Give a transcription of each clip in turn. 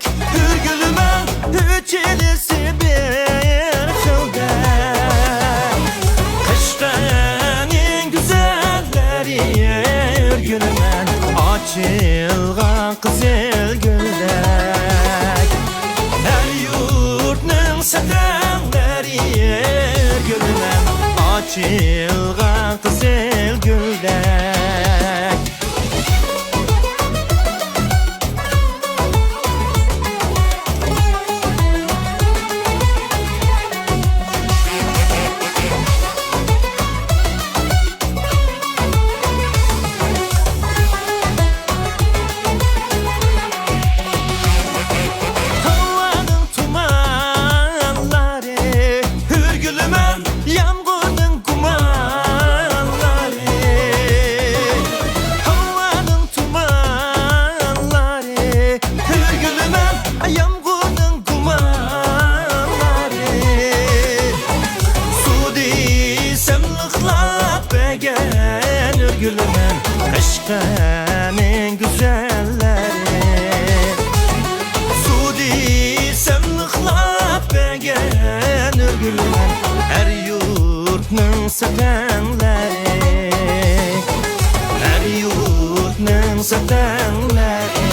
Hürgülüme üç ilisi bir çöldek. Kıştan en güzelleri hürgülüme açılgan kızıl güldek. Her yurtның setenleri hürgülüme açılgan kızıl güldek. Gülümün kışkın en güzelleri Sudi semlıklap begen gülümün her yurtның sevenleri Her yurtның sevenleri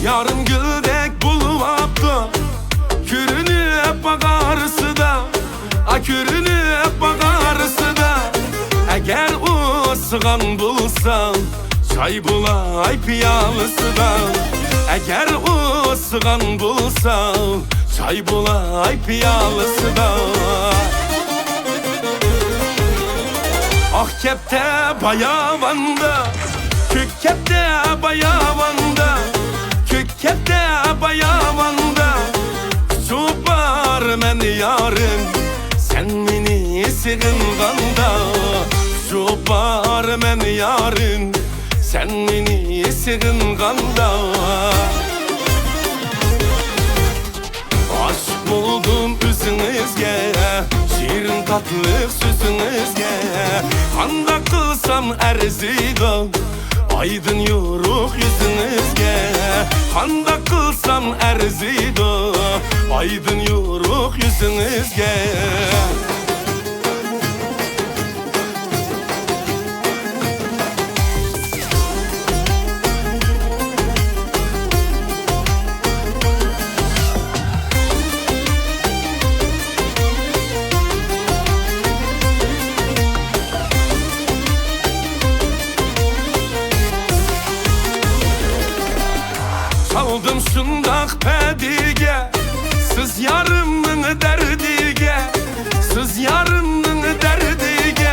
Yarım güldek bulmaptı Kürünü hep bakarısı da Kürünü hep bakarısı da Eğer o sıgan bulsan Çay bulay piyalısı da Eğer o sıgan bulsan Çay bulay piyalısı da Ah kepte bayavanda Kük kepte bayavanda Kepte bayavanda Çupar men yarım Sen beni sığınganda Çupar men yarım Sen beni sığınganda Aşk buldum üzünüzge Şirin tatlılık sözünüzge Kanda kılsam erzida Aydın yoruk yüzünüzge Kanda kılsam erzida Aydın yoruk yüzünüzge Çaldım şundak pedige Siz yarımın derdige Siz yarımın derdige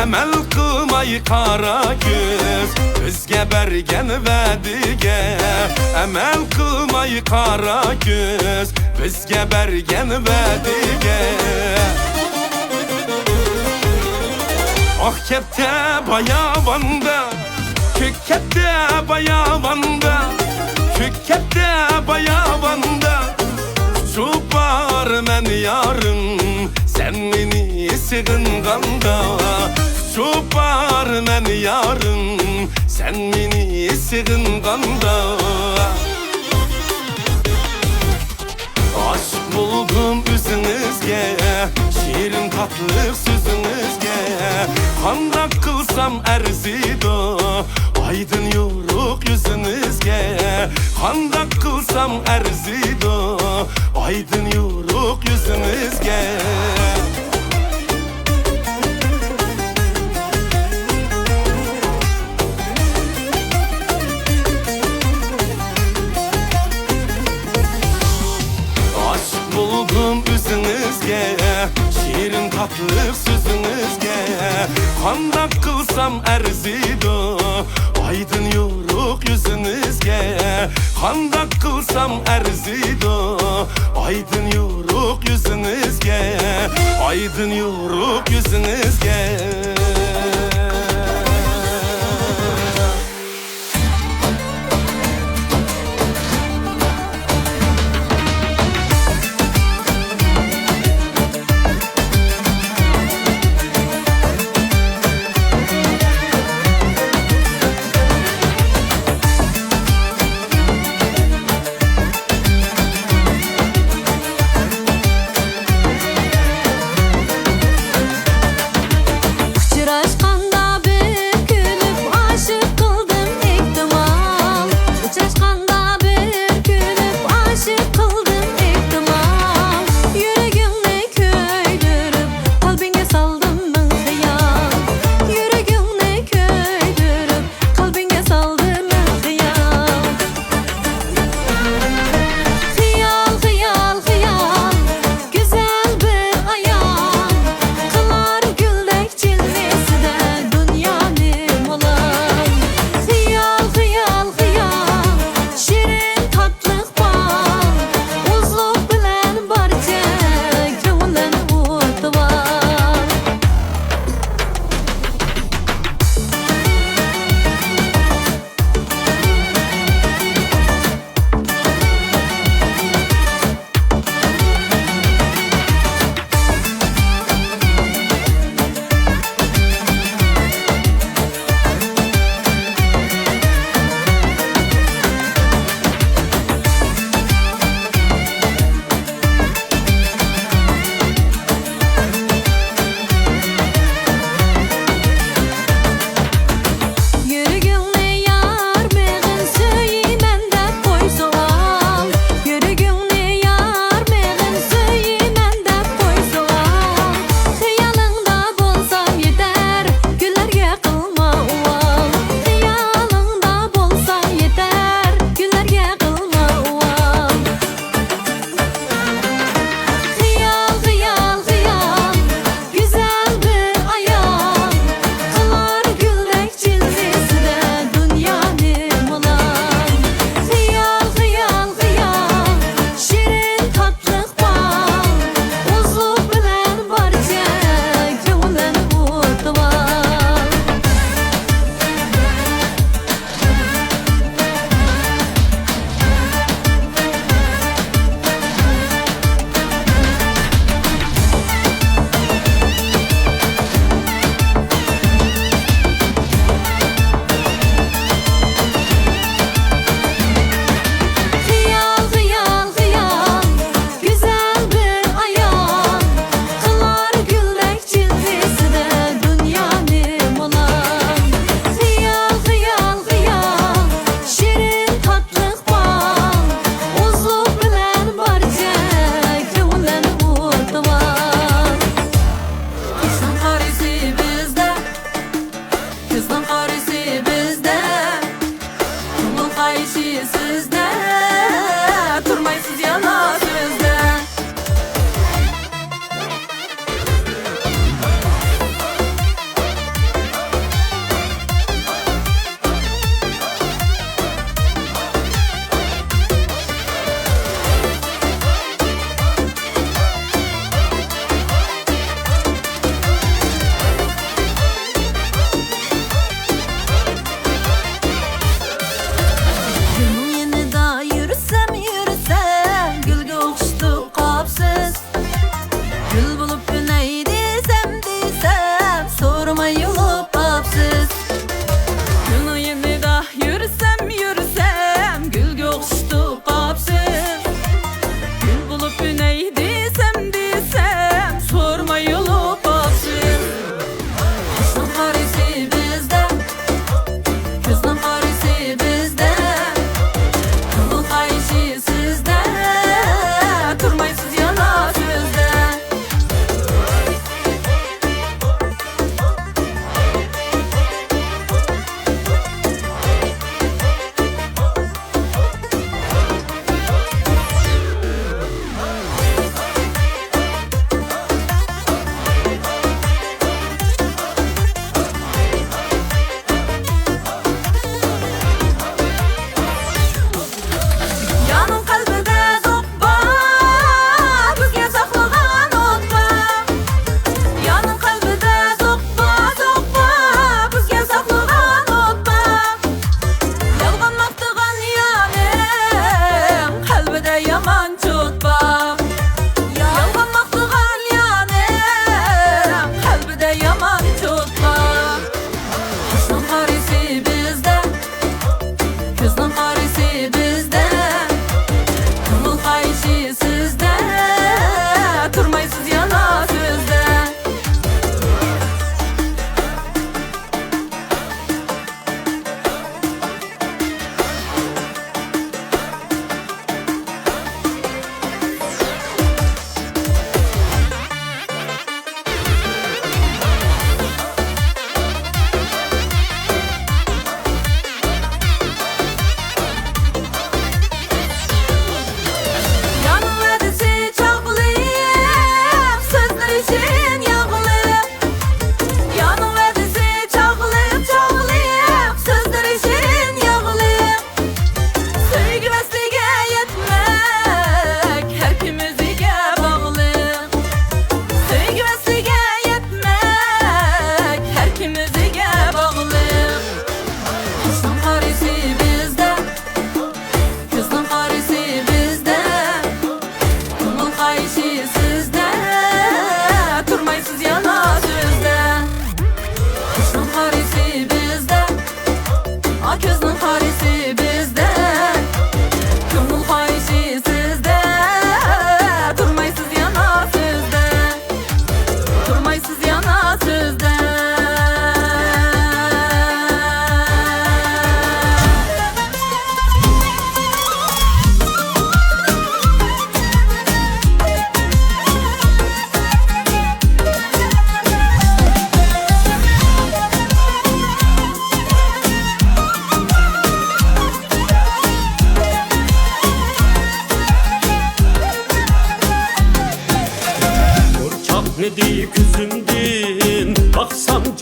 Emel kılmayı kara göz Bizge bergen vedige Emel kılmayı kara göz Bizge bergen vedige Ah kepte bayavanda Kük kepte bayavanda Kük kepte bayavanda Çupar men yarım Sen beni sığınganda Çupar men yarım Sen beni sığınganda Aşk buldum üzünüzge Şirin tatlılık sözünüzge Kanda kılsam erzida Aydın yoruk yüzünüzge Kanda kılsam erzida Aydın yoruk yüzünüzge Aşk buldum üzünüzge Şirin tatlılık sözünüzge Kanda kılsam erzida Aydın yoruk yüzünüzge Kanda kılsam erzida Aydın yoruk yüzünüzge Aydın yoruk yüzünüzge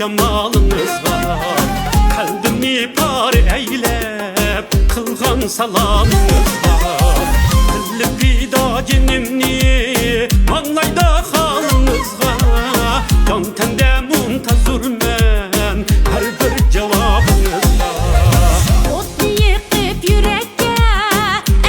cemalınızga kalbimi par eylep kılgan salamınızga Kılıp pida genimni manlayda halınızga Can tende muntazurmen her bir cevabınızga Otlu yıkıp yürekte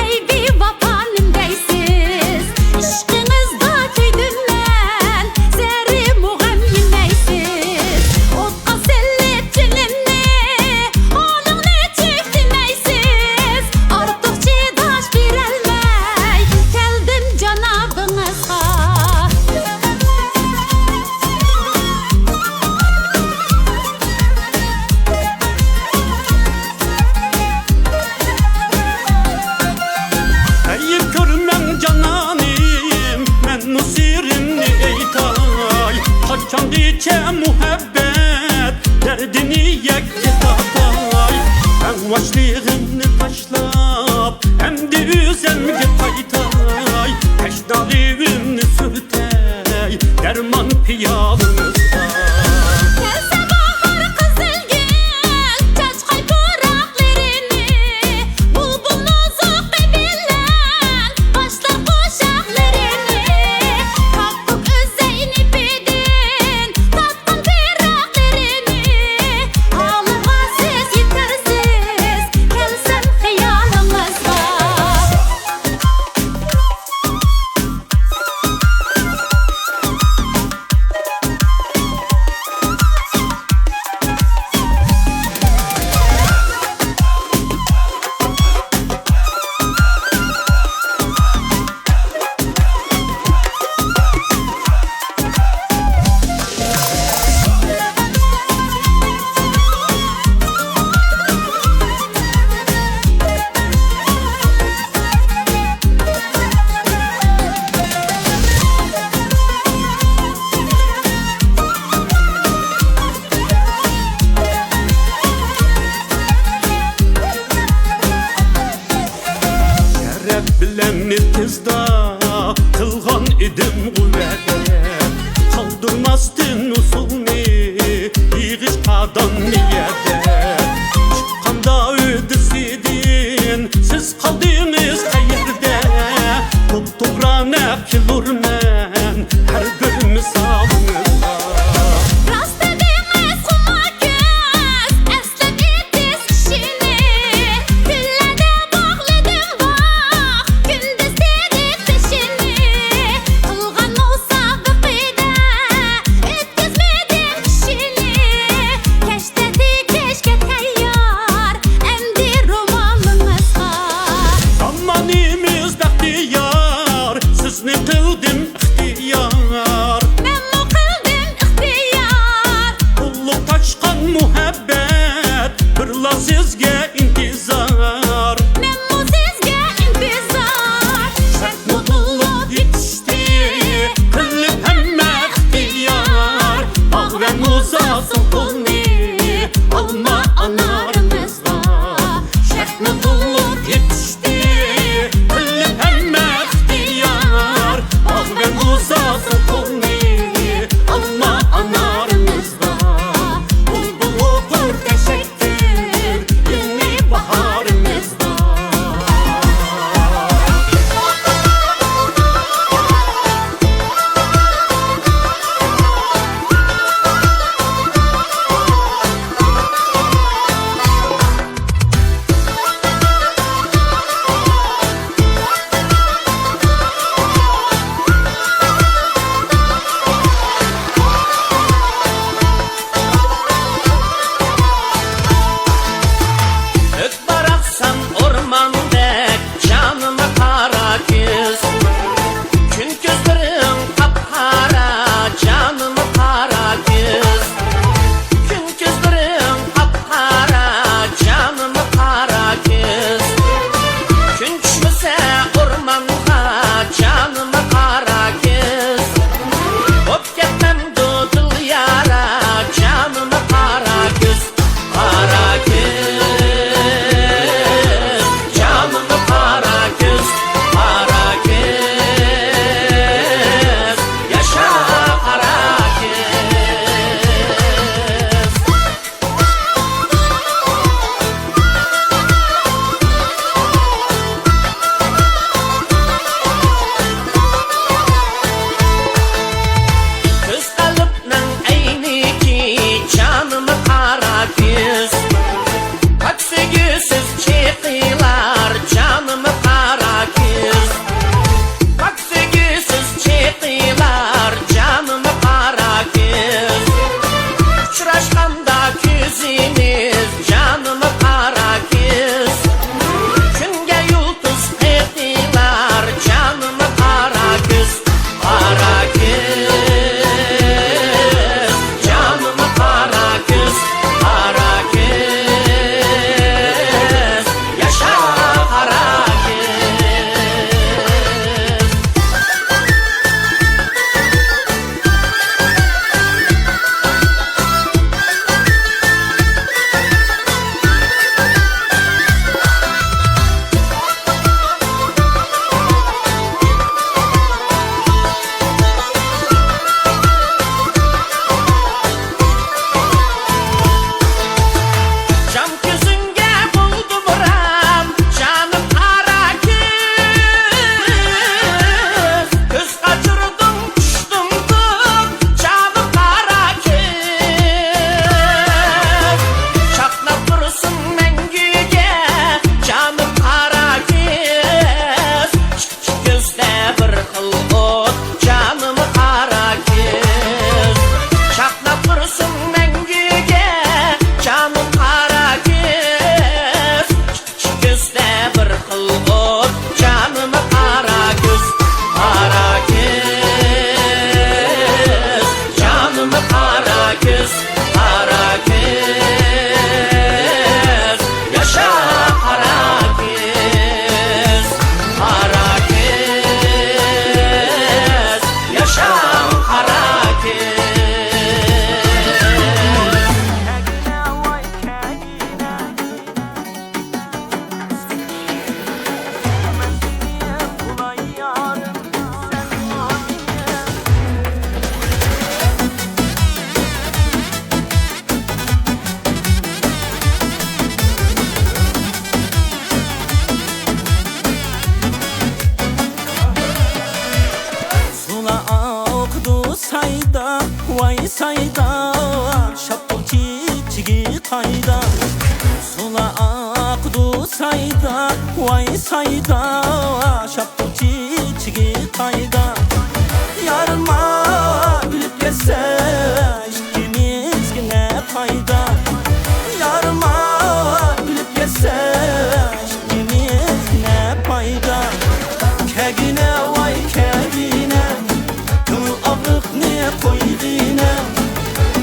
ey bir vatanım deysiz İşkınızda tüydüm ben zerri muğem yemeysiz Otqa sellip cilimni halını çektirmeysiz Artık çiğdaş verelmey geldim canabınızga Eyip görmem cananim men musirimni eytay Kaçan diçe muhabbet derdini yekti tatay Ben vaşlığımni taşlap emdi üzemge paytay Teşdalivimni sürtey derman piyalınızda Gelse bahar kızıl gül Çaçkay pıraklarını Bulbuluzu kıbillen Başlar kuşaklarını Kalkıp özeyni bidin Tatkın pıraklarını Ağlığa siz yetersiz Gelsem hıyalınızda Şeref bilen irtizda kılgan idim kuvvete Kaldırmazdın usulni yığış kadan niyete Çıkkanda ödüsidin siz kaldınız kayerde Top toprağın ekilurmen her bir misalınızda Rast edemez kuma göz Eslep etiz kişini Güllede bağladım bak Gündüz dedik peşini Kılgan musabıkıda Etkizmedim kişini Keş dedi keşke teyyar Emdi romanınızga Zamanımız bahtiyar siz ne kıldım ihtiyar Ben mu kıldım ihtiyar Kulluk taşkan muhabbet Birla sizge intizar Ben mu sizge intizar Şart mutluluk yetişti Kılıp hemme ihtiyar Bağ ve muzasın kulni Alma anarımızda Şart mutluluk yetişti Kılıp hemme ihtiyar Bağ ve muzasın kulni Alma anarımızda Bulbulu kur teşekkür vay sayda şaptı çiçeği kayda yarınma gülüp gelse ikimiz yine fayda yarınma gülüp gelse ikimiz yine fayda kegine vay kegine kıl ağrık ne koydine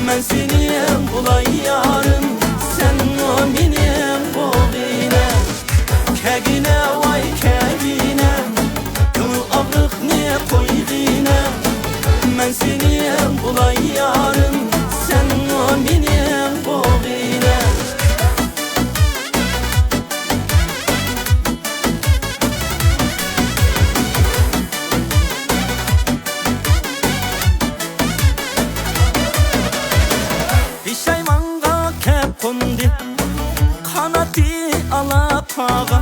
ben senin bulay yarım sen o benim boğine kegine vay kegine kıl ağrık ne koydine ben senin bulay yarım sen o benim boğine Pişaymanga kep kondi kanati ala paga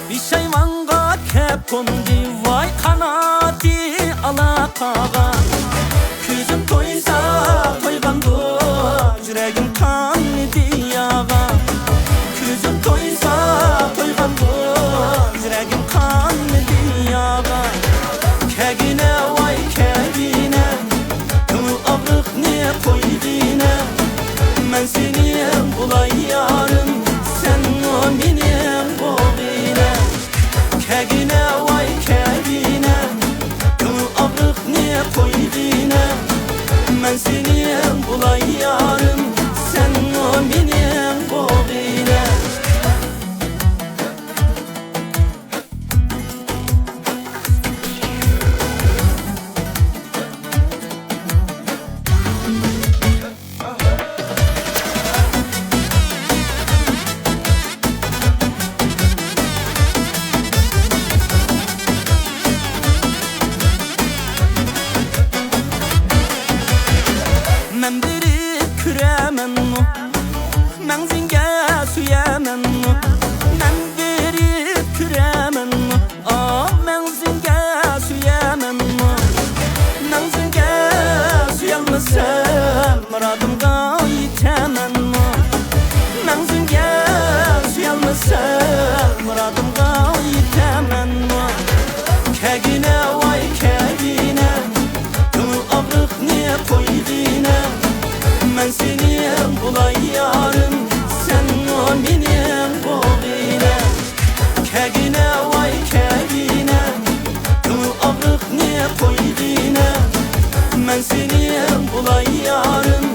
Pişaymanga kep kondi vay kanati ala paga Küzüm toysa toygandu yüreğim kan diyaga Küzüm toysa toygandu yüreğim kan diyaga Kegine vay kegine kıl ağrık ne koydine ben senin bulay yarım sen o benim boğine kegine vay kegine kıl ağrık ne koydine ben senin bulay yarım sen o benim boğine Men biri küremen mu Men zinge süyemen mu Men biri küremen mu men zinge süyemen mu Men zinge süyelmesem Muradımga yitemen mu Men zinge süyelmesem Muradımga yitemen mu Kegine vay kegine kıl ağrık ne koydine ben senin bulay yarım sen o benim boğine kegine vay kegine kıl ağrık ne koydine ben senin bulay yarım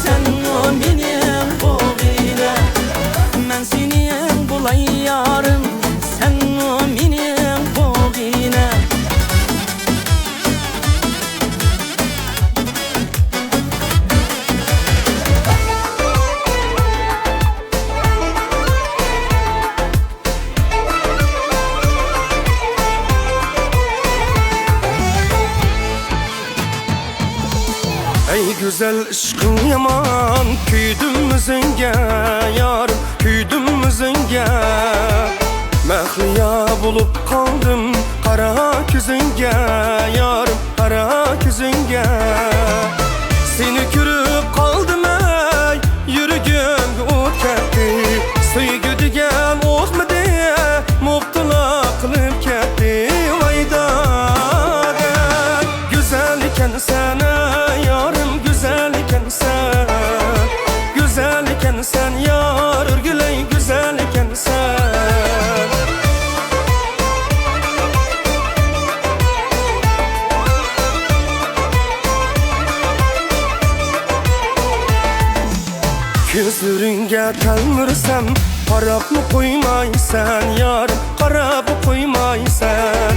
sen o benim boğine ben senin bulay yarım sen o benim boğine Ey güzel ışkın yaman küydüm müzünge yarım küydüm müzünge Mehliya bulup kaldım kara küzünge yarım kara küzünge Seni kürüp kaldım ey yürügüm ot ketti Söygü digen oh mu diye muhtula kılıp ketti Vayda güzel iken sana güzel iken sen yar örgüley güzel iken sen Gözlürünge telmirsem harap mı koymaysan yarım harap mı koymaysan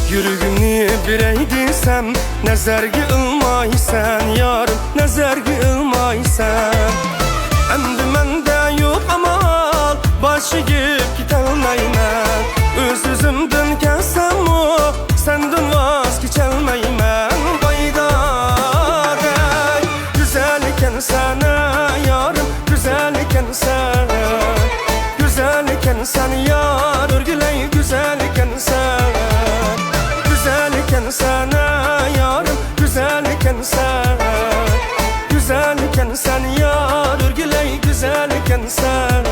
Yürügümni bireydiysem nezergi ılmaysan yarım nezergi ılmaysan Endi mende yok amal başı yiyip gitelmeymen Öz özümden kelsem o senden vazgeçelmeymen Bayda güzel iken sana yarım güzel iken sen Güzel iken sen yar örgüley güzel iken sen Güzel iken sana yarım güzel iken sen Güzel iken sen yar örgüley güzel iken sen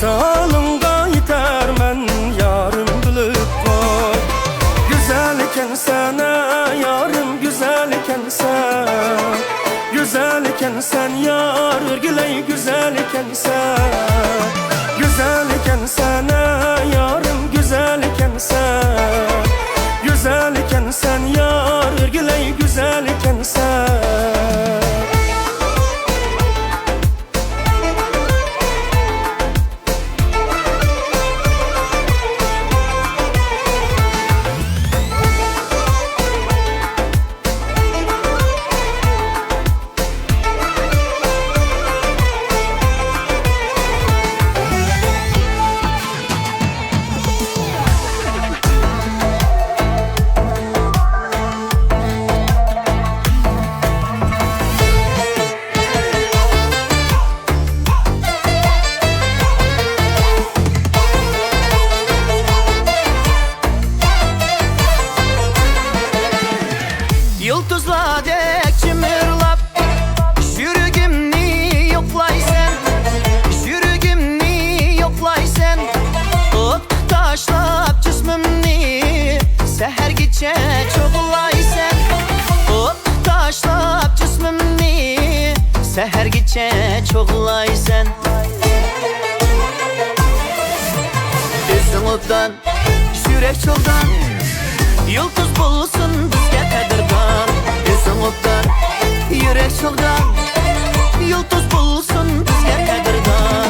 Visalımda yeter men yarım bilip koy. Güzel iken sana yarım güzel iken sen. Güzel iken sen yar örgüley güzel iken sen. Güzel iken sana yarım güzel iken sen. Güzel iken sen yar örgüley güzel iken sen. Yıldızladek çımırlap Yürügümni yoklaysan Yürügümni yoklaysan Ot taşlap cismimni Seher gitçe çoğulaysan Ot taşlap cismimni Seher gitçe çoğulaysan Gözün otdan, yürek çoldan Yıldız bulsun bizge kadirdan Gözün otdan, yürek çoldan Yıldız bulsun bizge kadirdan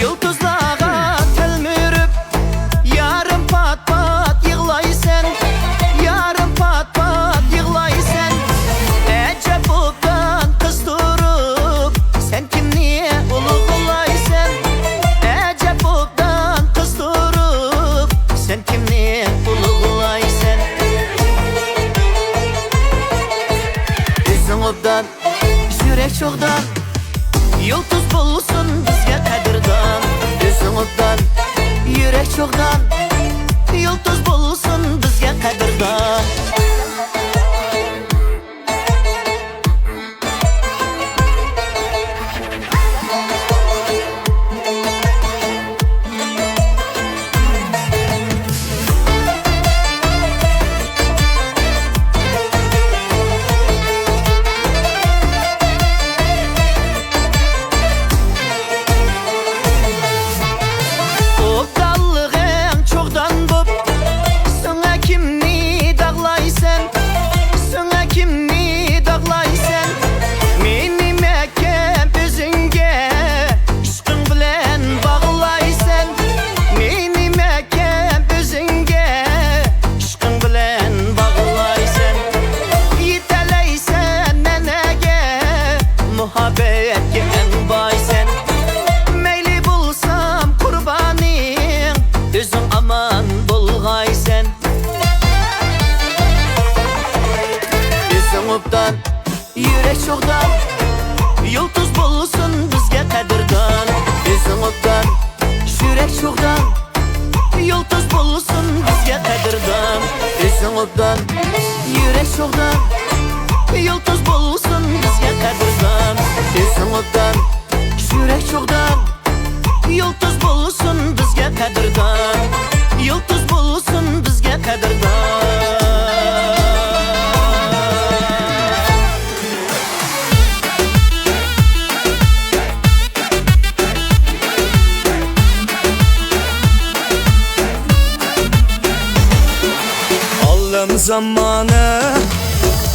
Yıldızlara telmürüp yarım pat pat yığlaysan Yarım pat pat yığlaysan Ecep obdan kızdırıp Sen kimniye uluğulaysan Ecep obdan kızdırıp Sen kimniye uluğulaysan Üzün obdan yürek çoğdan Yıldız bulsun bizge kadirdan Gözün otdan, yürek çoğdan Yıldız bulsun bizge kadirdan Muhabbetke en baysen Meyli bulsam kurbanin Özün aman bulgaysen Özün obdan, yürek çoğdan Yıldız bulsun bizge kadirdan Özün obdan, yürek çoğdan Yıldız bulsun bizge kadirdan Özün obdan, yürek çoğdan Yıldız bulsun bizge kadirdan Özün obdan, yürek çoğdan Yıldız bulsun bizge kadirdan Yıldız bulsun bizge kadirdan Alem zamanı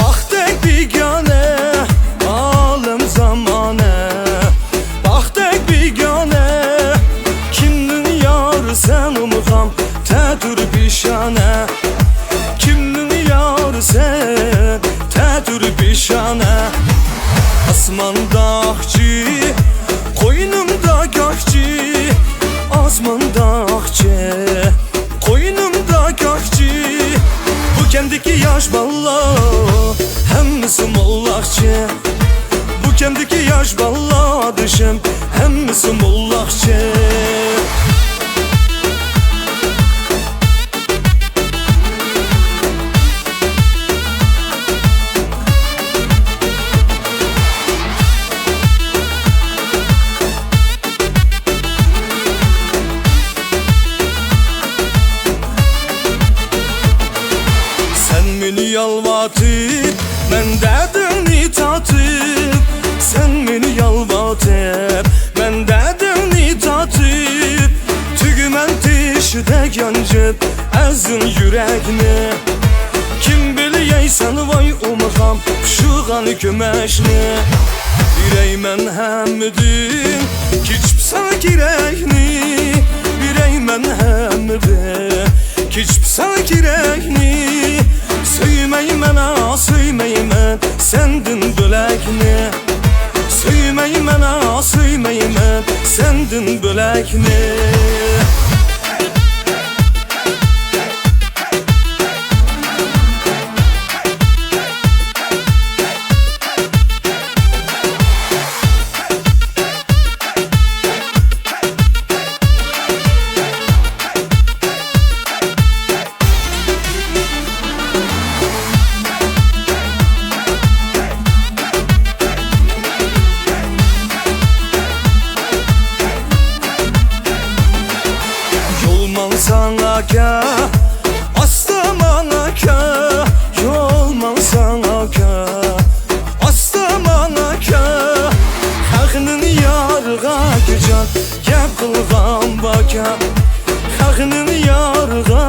Baktık bigane Alem zamanı Baktık bigane Kimnin yarı sen umğam Tədur bişane Kimnin yarı sen Tədur bişane Asmanda akçı Koynumda gahçı Asmanda akçı Koynumda gahçı Bu kemdiki yaş balla hemmisi mollakçı. Bu kemdiki yaş balla düşüm hemmisi mollakçı. Beni yalvatıp, mən dədini tatıb. Sən məni yalvatıp, mən dədini tatıb. Tügümən teşidə gəncib, əzin yürəkni. Kim biləysən vay umğam, şuğanı köməşni. Birey mən həmidin, keçibsən girəkni. Birey mən həmidin, keçibsən girəkni. Söyməyi mənə, söyməyi mən səndin böləkni. Söyməyi mənə, söyməyi mən səndin böləkni. Sana ka, astamana ka, yolman sana ka, astamana ka. Xəxinin yarığa gücan, gəb qılğan baka. Xəxinin yarığa,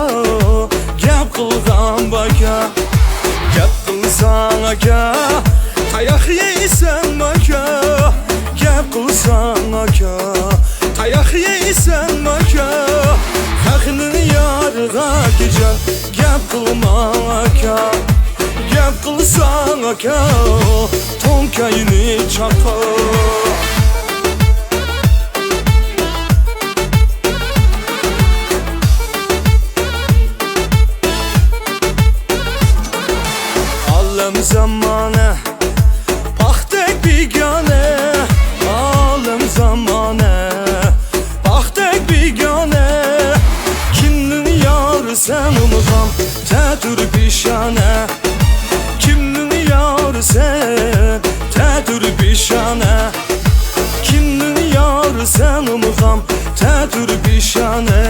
gəb qılğan baka. Gəb qılsana ka, tayaq yeysən baka. Gəb qılsana ka, tayaq yeysən baka. Xəxinin yarığa gücan, gəb qılmaka. Gəb qılsana ka, tonkayını çapa. Aləm zamanə, baxdək biganə. Aləm zamanə, baxdək biganə. Sen umğam, tədur bişanə. Kimnin yarı sen, tədur bişanə. Kimnin yarı sen umğam, tədur bişanə.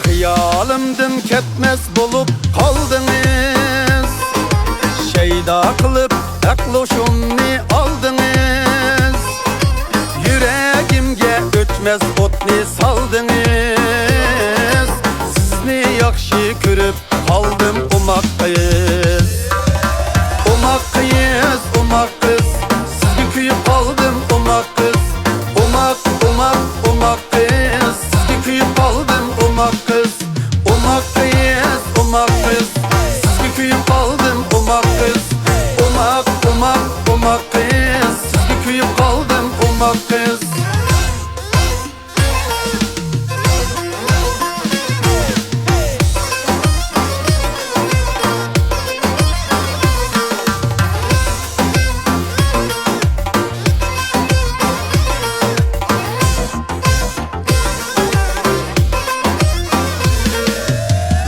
Xəyalımdan ketmez bolup kaldınız. Şeyda kılıp akloşumni aldınız. Yüreğimge ötmez otni saldınız. Sizni yakşı görüp kaldım umakkayız. Umakkayız, umakkız. Sizni kuyup kaldım umakkız. Umak, umak, umakkayız. Sizni kuyup kaldım umakkız. Umakkayız, umakkız. Sizni kuyup kaldım umakkız. Umak, umak, umakkayız. Sizni kuyup kaldım umakkız.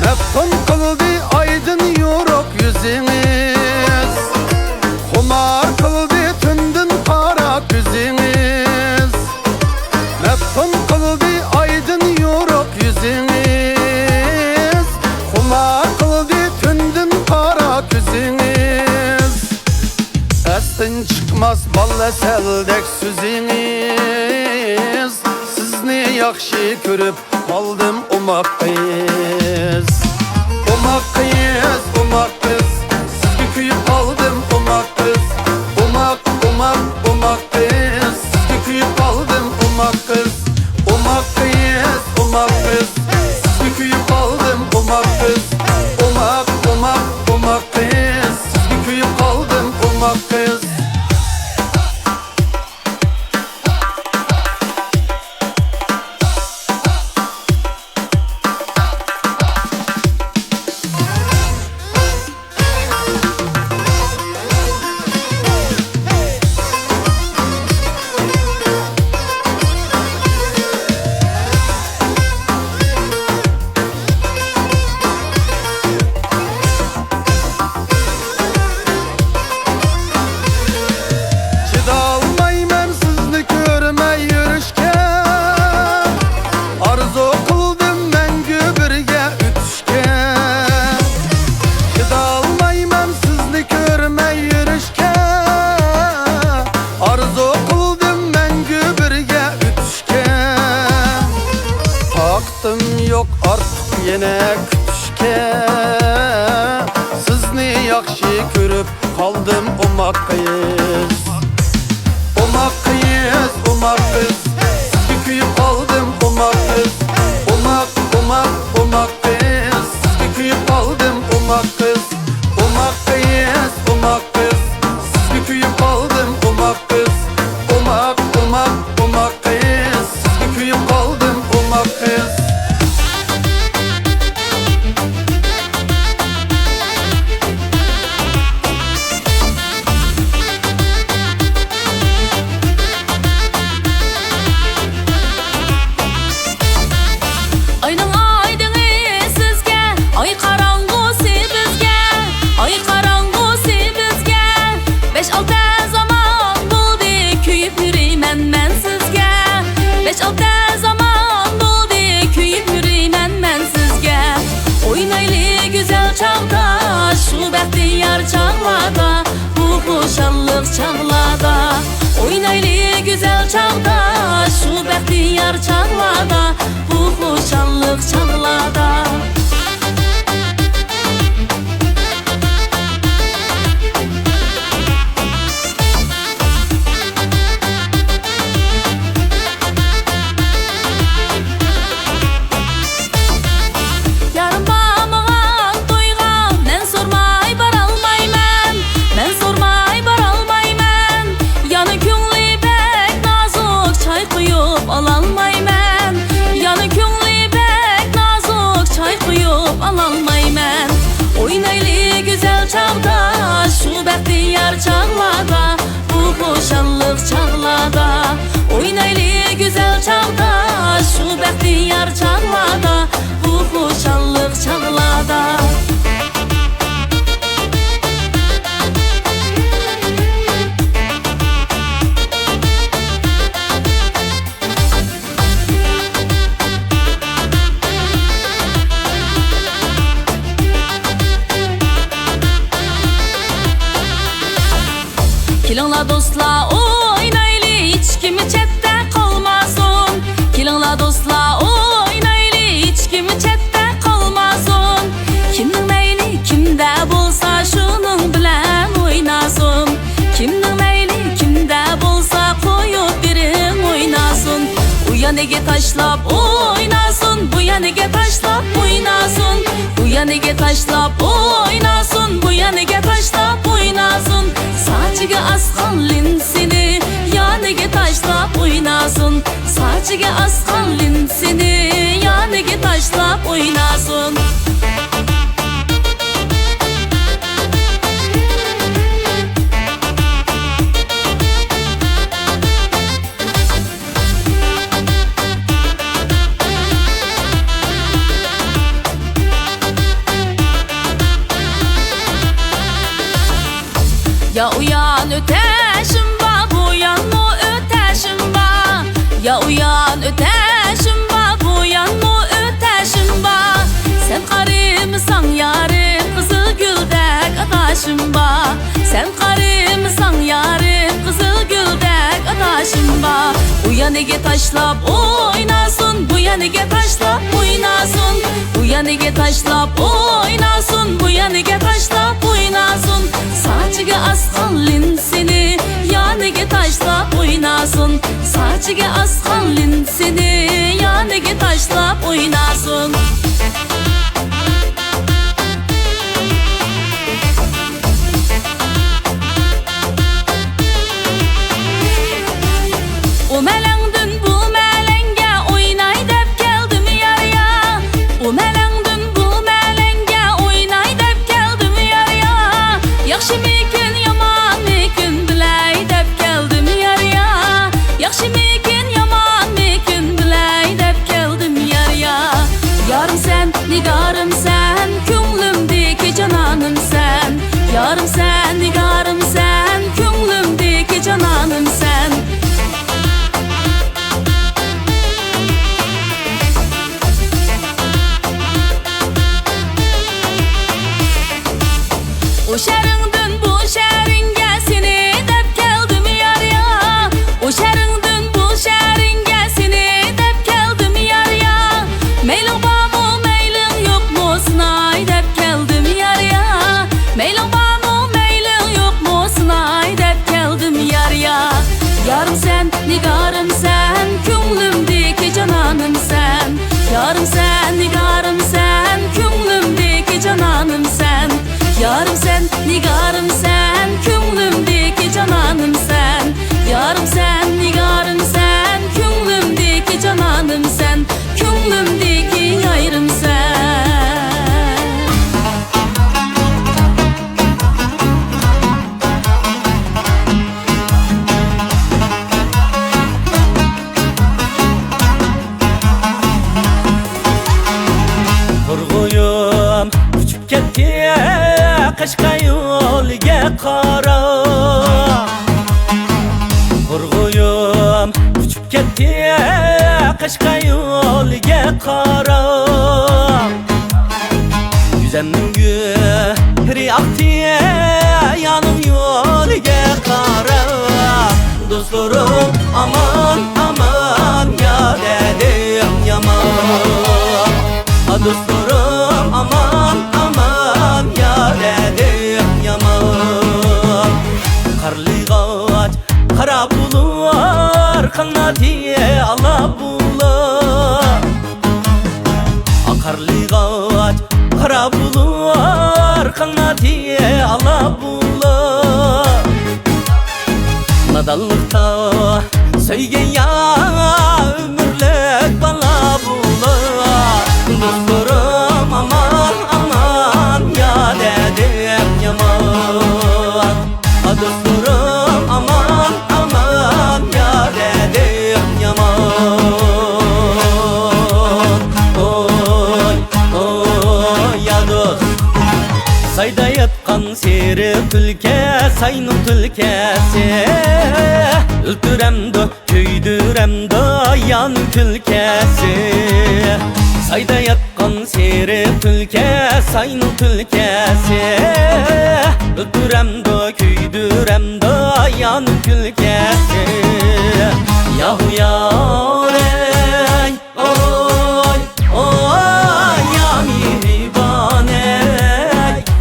Mefkun kıldı aydın yoruk yüzünüz. Kumar kıldı tündün kara yüzünüz. Mefkun kıldı aydın yoruk yüzünüz. Kumar kıldı tündün kara yüzünüz. Estin çıkmaz bal eseldek süzünüz. Sizni yakşı görüp kaldım umakkayız. Umakkayız, umakkız. Sizni kuyup kaldım umakkız. Umak, umak, umakkayız. yok artık yine kütüşke. Sizni yaxshi ko'rib qoldim umaq qiz. Umaq qiz, umaq qiz, sizga kuyib qoldim umaq qiz. Umaq, umaq, umaq qiz, sizga kuyib qoldim umaq qiz. Umaq qiz, umaq qiz, sizga kuyib qoldim umaq qiz. Umaq, umaq, umaq qiz, sizga kuyib qoldim umaq qiz. Ayның айдыңы сізге, ай қараңғысы бізге, ай қараңғысы бізге. 5-6 zaman болды күйіп жүреймін мен сізге. 5-6 zaman болды kuyib yürüymen men sizge. Oynaylı güzel çağda, şu bəxtiyar çağlada, bu xoşallıq çağlada. Oynaylı güzel çağda, şu bəxtiyar çağlada, bu xoşallıq çağlada. Yarın bağmağan toyğa mən sormay baralmayman, mən sormay baralmayman. Yanı köngli bək nazuk çay quyub alalmayman, yanı köngli bək nazuk çay quyub alalmayman. Oynaylı güzel çağda, şu bəxtiyar çağlada, bu xoşallıq çağlada. Oynaylı güzel çağda, şu bəxtiyar çağlada, bu xoşallıq çağlada. Kilingla dostla oynaylı, hiç kimi chetdə qalmasın. Kilingla dostla oynaylı, hiç kimi chetdə qalmasın. Kimning meyli kimdə bolsa şunun bilan oynasın. Kimning meyli kimdə bolsa qoyub birin oynasın. U yaniga tashlab oynasın, bu yaniga tashlab oynasın. Bu yaniga tashlab oynasın, bu yaniga tashlab oynasın. Saçıga asqan linsini yaniga tashlab oynasın. Saçıga asqan linsini yaniga tashlab oynasın. Ya uyan öteşim var, bu yan mı öteşim var. Ya uyan öteşim var, bu yan mı öteşim var. Sen qarımsan yarım, qızıl güldək adaşım var. Sen qarımsan yarım, qızıl güldək adaşım var. Bu yaniga tashlab oynasın, bu yaniga tashlab oynasın. Bu yaniga tashlab oynasın, bu yaniga tashlab oynasın. Saçıga asqan linsini yaniga tashlab oynasın. Saçıga asqan linsini yaniga tashlab oynasın. O mələngdün bu mələngə oynay dəb gəldim yarıya. O mələngdün bu mələngə oynay dəb gəldim yarıya. Yaxşı mikin yaman mikin bilay dəb gəldim yarıya. Yaxşı mikin yaman mikin bilay dəb gəldim yarıya. Yarım sən, nigarım sən, könglimdəki cananım sən. Yarım sən, nigarım sən, könglimdəki cananım sən. Yarım sen, nigarım sen, ko'nglimdagi janonim sen. Yarım sen, nigarım sen, ko'nglimdagi janonim sen. Yarım sen, nigarım sen, ko'nglimdagi janonim sen. Yarım sen, nigarım sen, ko'nglimdagi janonim sen. Ko'nglimdagi yayrım sen. Turg'uyim uchib ketdi qishqa yo'lga qara. Turg'uyim uchib ketdi qishqa yo'lga qara. Yüzemning giri aktı yanım yo'lga qara. Do'stlarim aman aman ya dedim yaman. Do'stlarim aman aman ya dedim yaman. Qarli ağaç qara bular qanoti ala bular. Qarli ağaç qara bular qanoti ala bular. Nadallıkta söygen ya ömürlük bala bular. Do'stlarim aman aman ya dedim yaman. Do'stlarim aman aman ya dedim yaman. Oy oy ya dost, sayda yatqan seri tulke sayning tulkesi. Öldüremdi köydüremdi yan külkesi. Sayda yatqan seri tulke sayning tulkesi. Öldüremdi köydüremdi yan külkesi. Yahu yarey oy oy ya mihribaney.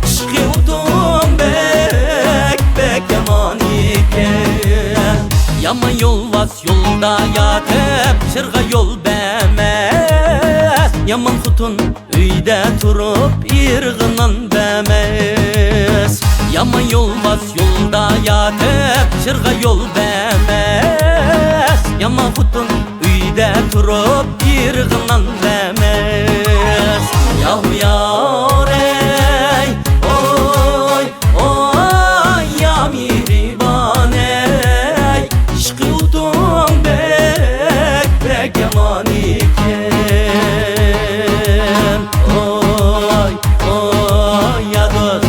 Işkı udum bek bek yaman iken. Yaman yol vas yolda yatıp şırga yol bemez. Yaman xutun uyda turup irg'inan bemez. Yaman yol vas yolda yatıp şırga yol bemez. Yaman xutun uyda turup irg'inan bemez. Yahu yarey oy oy ya mihribaney. Işkı udum bek bek yaman iken. Oy oy ya dost.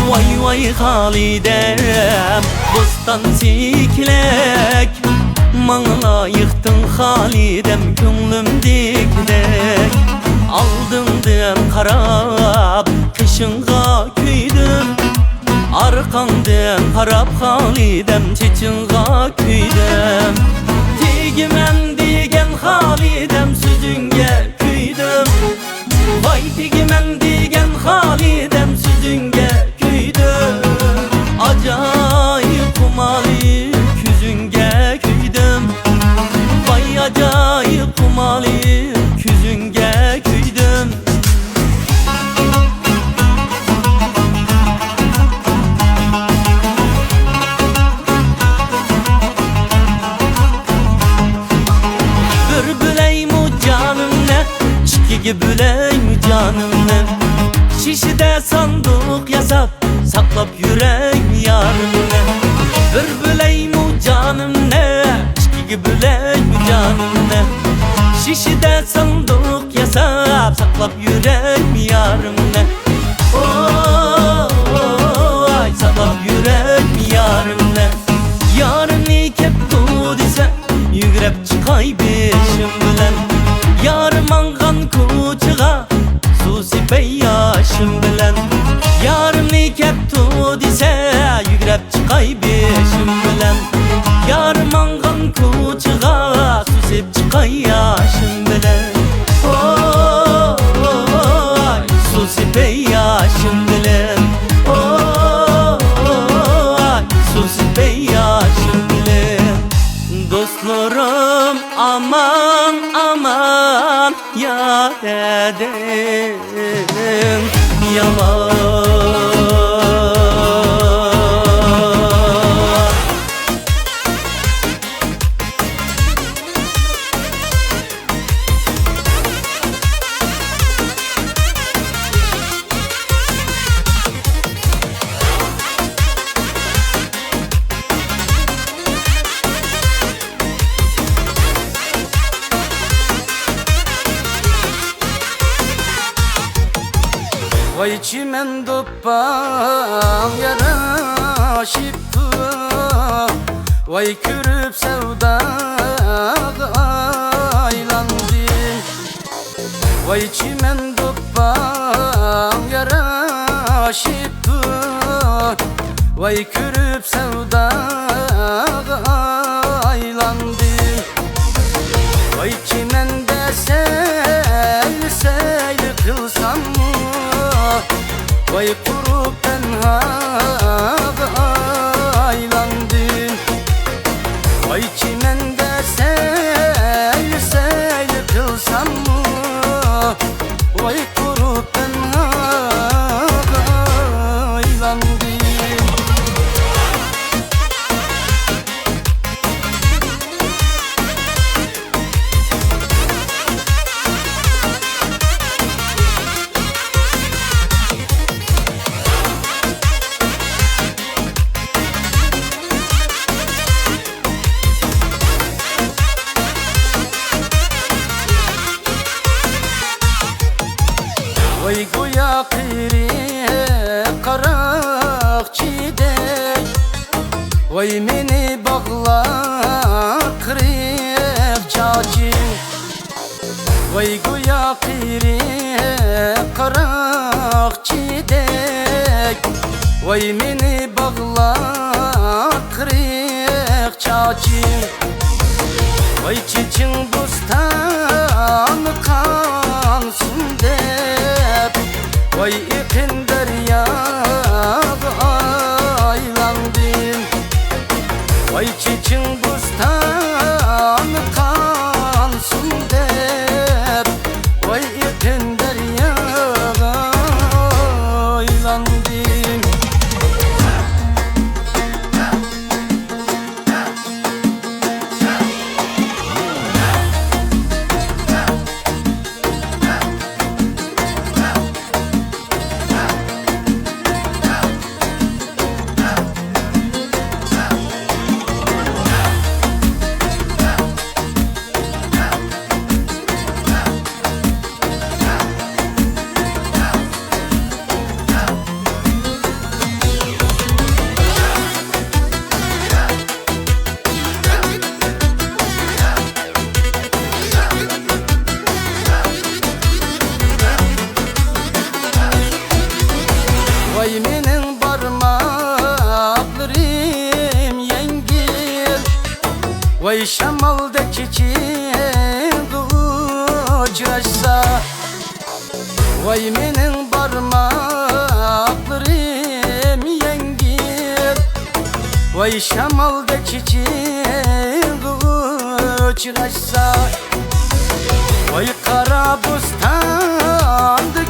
Vay vay Halidem bostan siklek. Mağla yıktın Halidem ko'nglimdekdek. Aldımdan qarab qishingga kuydim. Arqangdan qarab Halidem chechinga kuydim. Tegiman degan Halidem so'zingga kuydim. Vay tegiman degan Halidem so'zingga kuydim. Acayip kumali yüzünge küydüm. Vay acayip kumali yüzünge küydüm. Bir büley mu canımne, çikigi büley mu canımne. Şişide sandık yasap saklap yürek yarımne. Bir büley mu canımne, çikigi büley mu canımne. Şişide sandık yasap saklap yürek yarımne. Oy saklap yürek yarımne. Yarımni keptu dese yügrep çıkay beşim bilen. Yarım angan kuçuğa su sipey yaşım bilen. Yarımni keptu dese yügrep çıkay beşim bilen. Yarım angan kuçuğa su sip çıkay yaşım bilen. dedim yalan. Vay çimen doppan yaraşıptı, vay kürüp sevdaga aylandım. Vay çimen doppan yaraşıptı, vay kürüp sevdaga aylandım. Vay çimende seyli seyli kılsam, vay kurup tenhaga aylandım. Vay çimende seyli seyli kılsam, vay kurup tenhaga aylandım. Vay goya kiri karak çidek, vay meni bağla kırık çağcım. Vay goya kiri karak çidek, vay meni bağla kırık çağcım. Vay çiçin bostanı kansın dep, vay ipin deryaga aylandım. Vay çiçin bostanı kansın dep, vay ipin deryaga aylandım. Vay menin parmaklarım yengil, vay şamalda çiçeğin uçraşsa. Vay menin parmaklarım yengil, vay şamalda çiçeğin uçraşsa. Vay kara bostanda